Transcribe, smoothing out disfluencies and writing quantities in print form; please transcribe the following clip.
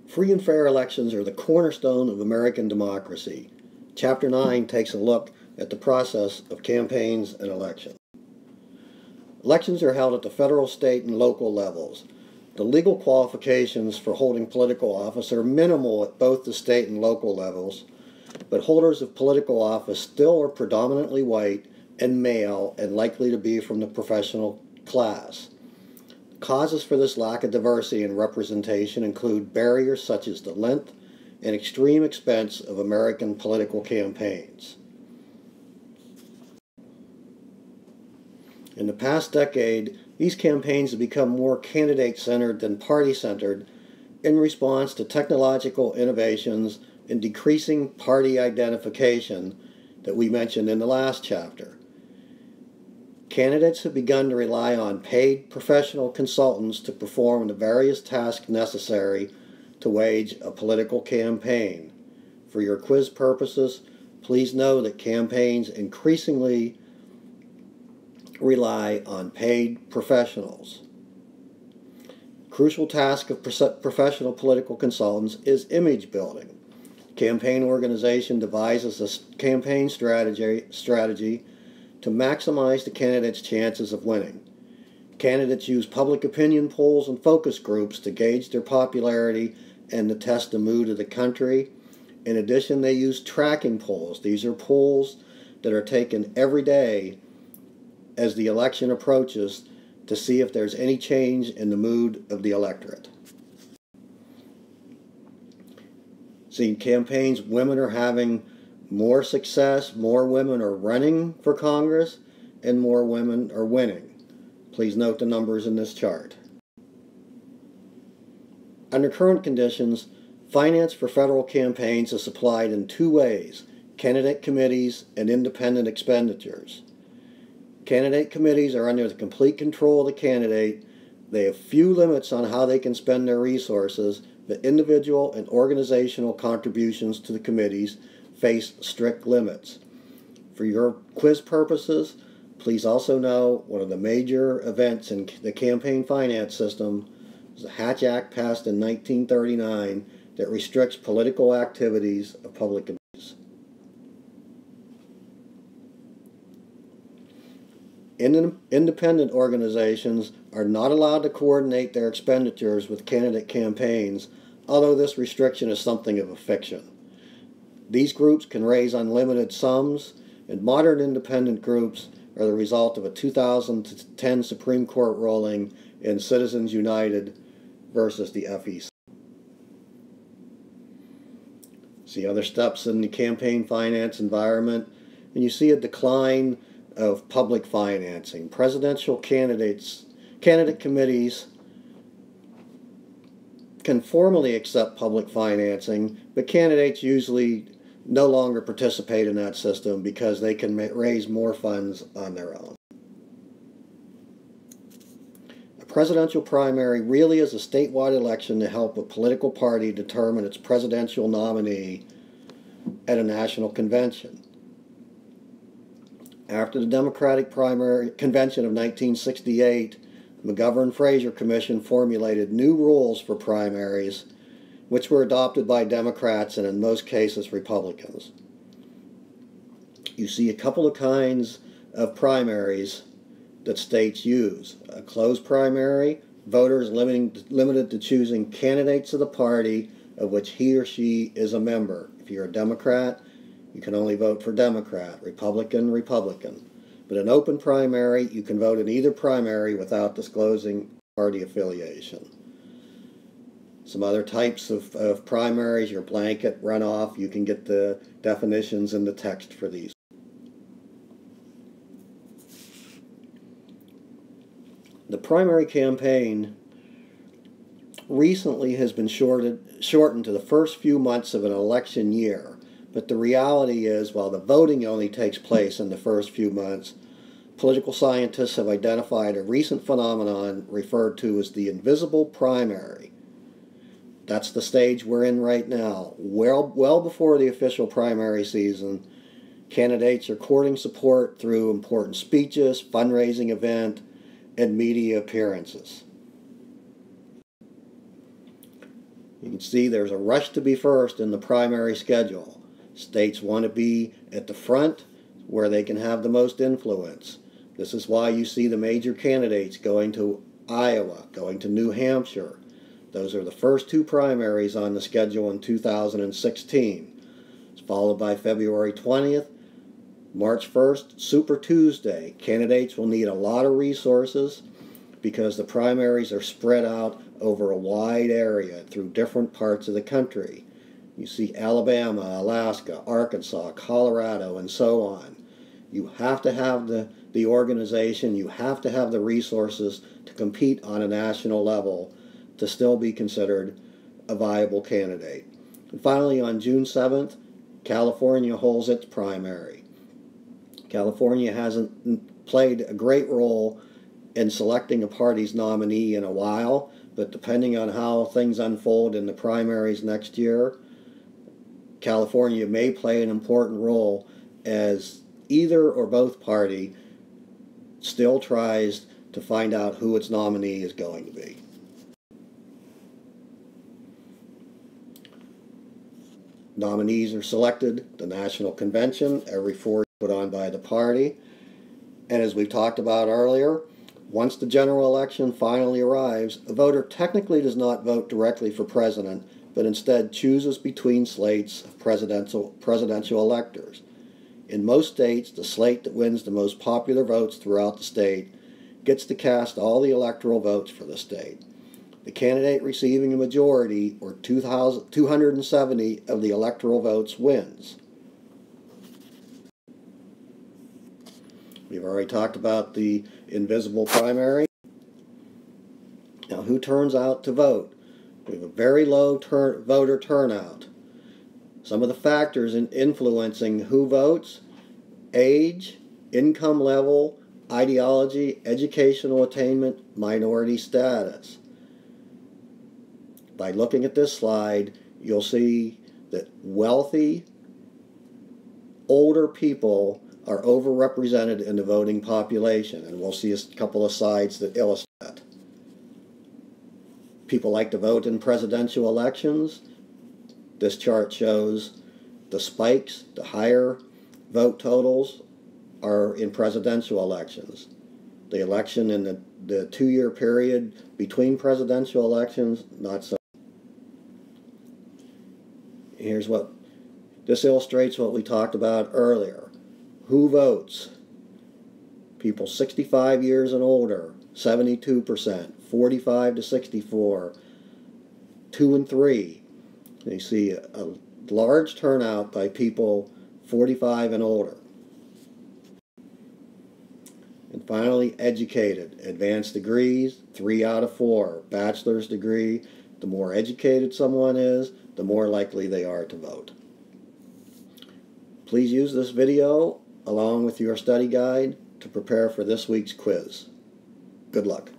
Free and fair elections are the cornerstone of American democracy. Chapter 9 takes a look at the process of campaigns and elections. Elections are held at the federal, state, and local levels. The legal qualifications for holding political office are minimal at both the state and local levels, but holders of political office still are predominantly white and male and likely to be from the professional class. Causes for this lack of diversity and representation include barriers such as the length and extreme expense of American political campaigns. In the past decade, these campaigns have become more candidate-centered than party-centered in response to technological innovations and decreasing party identification that we mentioned in the last chapter. Candidates have begun to rely on paid professional consultants to perform the various tasks necessary to wage a political campaign. For your quiz purposes, please know that campaigns increasingly rely on paid professionals. Crucial task of professional political consultants is image building. Campaign organization devises a campaign strategy to maximize the candidate's chances of winning. Candidates use public opinion polls and focus groups to gauge their popularity and to test the mood of the country. In addition, they use tracking polls. These are polls that are taken every day as the election approaches to see if there's any change in the mood of the electorate. See, in campaigns, women are having more success, more women are running for Congress, and more women are winning. Please note the numbers in this chart. Under current conditions, finance for federal campaigns is supplied in two ways: candidate committees and independent expenditures. Candidate committees are under the complete control of the candidate. They have few limits on how they can spend their resources, but individual and organizational contributions to the committees face strict limits. For your quiz purposes, please also know one of the major events in the campaign finance system is the Hatch Act passed in 1939 that restricts political activities of public committees. Independent organizations are not allowed to coordinate their expenditures with candidate campaigns, although this restriction is something of a fiction. These groups can raise unlimited sums, and modern independent groups are the result of a 2010 Supreme Court ruling in Citizens United versus the FEC. See other steps in the campaign finance environment, and you see a decline of public financing. Presidential candidate committees can formally accept public financing, but candidates usually no longer participate in that system because they can raise more funds on their own. A presidential primary really is a statewide election to help a political party determine its presidential nominee at a national convention. After the Democratic primary convention of 1968, the McGovern-Fraser Commission formulated new rules for primaries, which were adopted by Democrats and in most cases Republicans. You see a couple of kinds of primaries that states use. A closed primary, voters limited to choosing candidates of the party of which he or she is a member. If you're a Democrat, you can only vote for Democrat, Republican, Republican. But an open primary, you can vote in either primary without disclosing party affiliation. Some other types of primaries, your blanket, runoff, you can get the definitions in the text for these. The primary campaign recently has been shortened to the first few months of an election year. But the reality is, while the voting only takes place in the first few months, political scientists have identified a recent phenomenon referred to as the invisible primary. That's the stage we're in right now. Well before the official primary season, candidates are courting support through important speeches, fundraising events, and media appearances. You can see there's a rush to be first in the primary schedule. States want to be at the front where they can have the most influence. This is why you see the major candidates going to Iowa, going to New Hampshire. Those are the first two primaries on the schedule in 2016. It's followed by February 20th, March 1st, Super Tuesday. Candidates will need a lot of resources because the primaries are spread out over a wide area through different parts of the country. You see Alabama, Alaska, Arkansas, Colorado, and so on. You have to have the organization, you have to have the resources to compete on a national level to still be considered a viable candidate. And finally, on June 7th, California holds its primary. California hasn't played a great role in selecting a party's nominee in a while, but depending on how things unfold in the primaries next year, California may play an important role as either or both party still tries to find out who its nominee is going to be. Nominees are selected, the National Convention, every 4 years put on by the party. And as we've talked about earlier, once the general election finally arrives, a voter technically does not vote directly for president, but instead chooses between slates of presidential electors. In most states, the slate that wins the most popular votes throughout the state gets to cast all the electoral votes for the state. The candidate receiving a majority, or 270 of the electoral votes, wins. We've already talked about the invisible primary. Now, who turns out to vote? We have a very low voter turnout. Some of the factors in influencing who votes: age, income level, ideology, educational attainment, minority status. By looking at this slide, you'll see that wealthy, older people are overrepresented in the voting population, and we'll see a couple of slides that illustrate that. People like to vote in presidential elections. This chart shows the spikes, the higher vote totals are in presidential elections. The election in the 2-year period between presidential elections, not so. Here's what this illustrates what we talked about earlier. Who votes? People 65 years and older, 72%, 45 to 64, 2 and 3. You see a large turnout by people 45 and older. And finally, educated. Advanced degrees, 3 out of 4. Bachelor's degree. The more educated someone is, the more likely they are to vote. Please use this video along with your study guide to prepare for this week's quiz. Good luck.